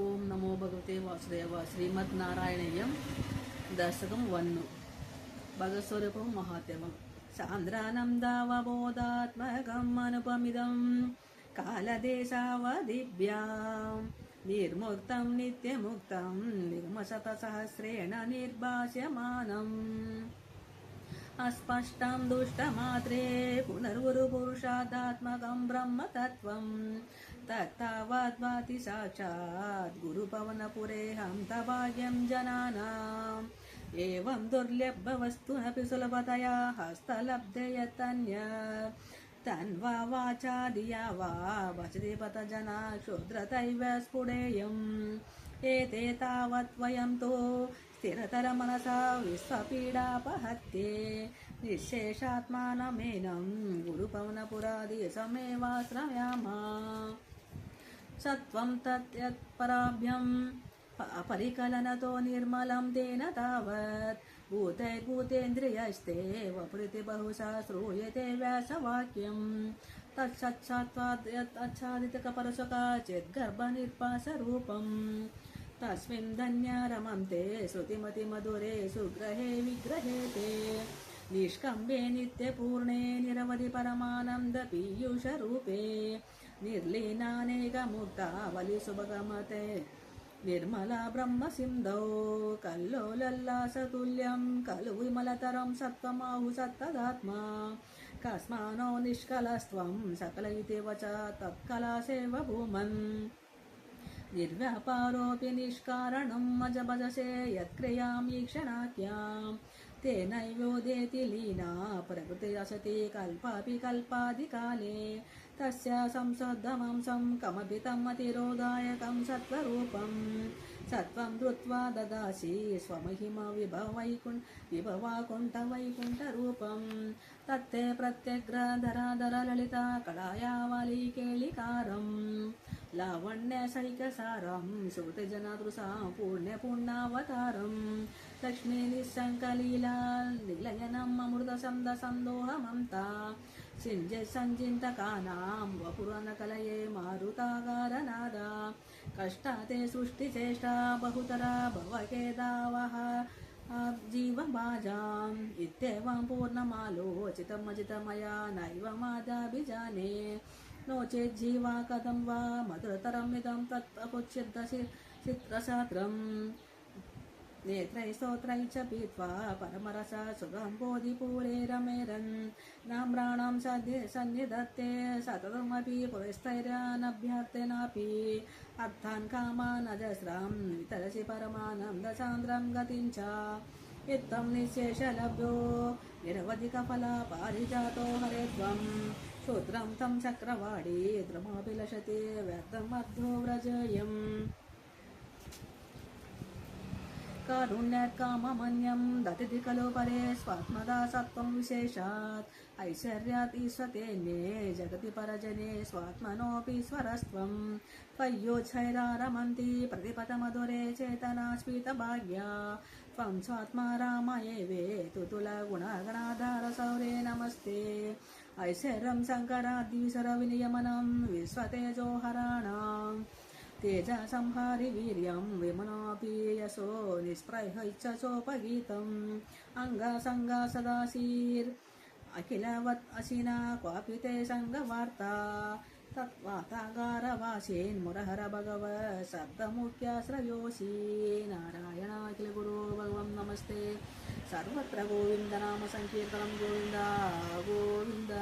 ओम नमो भगवते वासुदेव श्रीमद्नारायणीयं दशकं 1 भगवत्स्वरूपं महात्म्यं सान्द्रानन्दावबोधात्मकम् अनुपमिदं कालदेशावधिभ्यां निर्मुक्तं नित्यमुक्तं निर्मशतसहस्रेण निर्भास्यमानम् अस्पष्टं दुष्टमात्रे पुनर्गुरुपुरुषादात्मकं ब्रह्मतत्त्वं तत्तावद्भाति साक्षात् गुरुपवनपुरेऽहं तभाग्यं जनानाम् एवं दुर्लभवस्तुनपि सुलभतया हस्तलब्धे यत्तन्यत् तन्वा वाचा धिया वा वचति पतजना क्षुद्रतैव स्फुटेयम् एते तावत् वयं तु स्थिरतरमनसा विश्वपीडापहत्ये निःशेषात्मानमेनं गुरुपवनपुरादिसमेवाश्रयामः सत्वं तत् यत्पराभ्यं परिकलनतो निर्मलं तेन तावत् भूतैर्भूतेन्द्रियस्तेव प्रतिबहुशा श्रूयते व्यासवाक्यं तत्सत्सत्त्वात् यत् आच्छादितकपरशकाचित् गर्भनिर्पासरूपम् तस्मिन् धन्या रमन्ते श्रुतिमतिमधुरे सुग्रहे विग्रहे ते निष्कम्बे नित्यपूर्णे निरवधि परमानन्दपीयूषरूपे निर्लीनानेकमुक्तावलिसुभगमते निर्मला ब्रह्मसिन्धौ कल्लोलल्लासतुल्यं खलु विमलतरं सत्त्वमाहु सत्तदात्मा कस्मानो निष्कलस्त्वं सकल इति वच तत्कलासेव भूमन् निर्व्यापारोऽपि निष्कारणं मजभजसे यत्क्रियां ईक्षणाख्यां तेनैवोदेति लीना प्रकृति असति कल्पापि कल्पादिकाले तस्य संसद्धमंसं कमपि तम् अतिरोधायकं सत्त्वरूपं सत्त्वं धृत्वा ददासि स्वमहिमा विभवाकुण्ठवैकुण्ठरूपं तत्ते प्रत्यग्रधराधर ललिता कलायावली केलिकारम् लावण्यसैकसारं श्रुतिजनदृशां पुण्यपुण्णावतारं लक्ष्मी निःशङ्कलीला निलयनम् अमृतसन्दसन्दोहमन्ता सञ्चिन्तकानां वपुरनकलये मारुतागारनादा कष्टाते सृष्टिचेष्टा बहुतरा भवकेदावः जीवभाजाम् इत्येवं पूर्णमालोचितमजितमया नैव मादाभिजाने नो चेत् जीवा कथं वा मधुरतरमिदं तत् अपुच्छिद्रचित्रशास्त्रम् नेत्रैः स्तोत्रैः च पीत्वा परमरसा सुगं बोधिपूरे रमेरन् नाम्राणां सन्निधत्ते सततमपि पुरस्तैरानभ्यर्थनापि अर्थान् कामान् अजस्रं वितरसि परमानन्दसान्द्रं गतिं च इत्थं निःशेषलब्धो निरवधिकफला पारिजातो हरे त्वं शूद्रं तं चक्रवाणी द्रमाभिलषति व्यर्थमर्धो व्रजयम् कारुण्यकाममन्यं दतिति खलु परे स्वात्मदासत्वं विशेषात् ऐश्वर्यात् ईश्वतेन्ये जगति परजने स्वात्मनोऽपि स्वरस्त्वं त्वय्योच्छैरारमन्ति प्रतिपथमधुरे चेतना स्फीतभाग्या त्वं स्वात्मा रामयेवे तुतुलगुणगणाधार सौरे नमस्ते ऐश्वर्यं शङ्कराद्विसरविनियमनं विश्वतेजोहराणाम् तेजा संहारि वीर्यं विमनापि यशो निःस्पृहैश्च चोपगीतम् अङ्गासङ्गा सदाशीर् अखिलवत् अशिना क्वापि ते सङ्गवार्ता तत्वातागारवासीन् मुरहर भगव शब्दमुख्याश्रयोषि नारायण अखिल गुरु भगवं नमस्ते सर्वत्र गोविन्द नाम संकीर्तनं गोविन्द गोविन्द।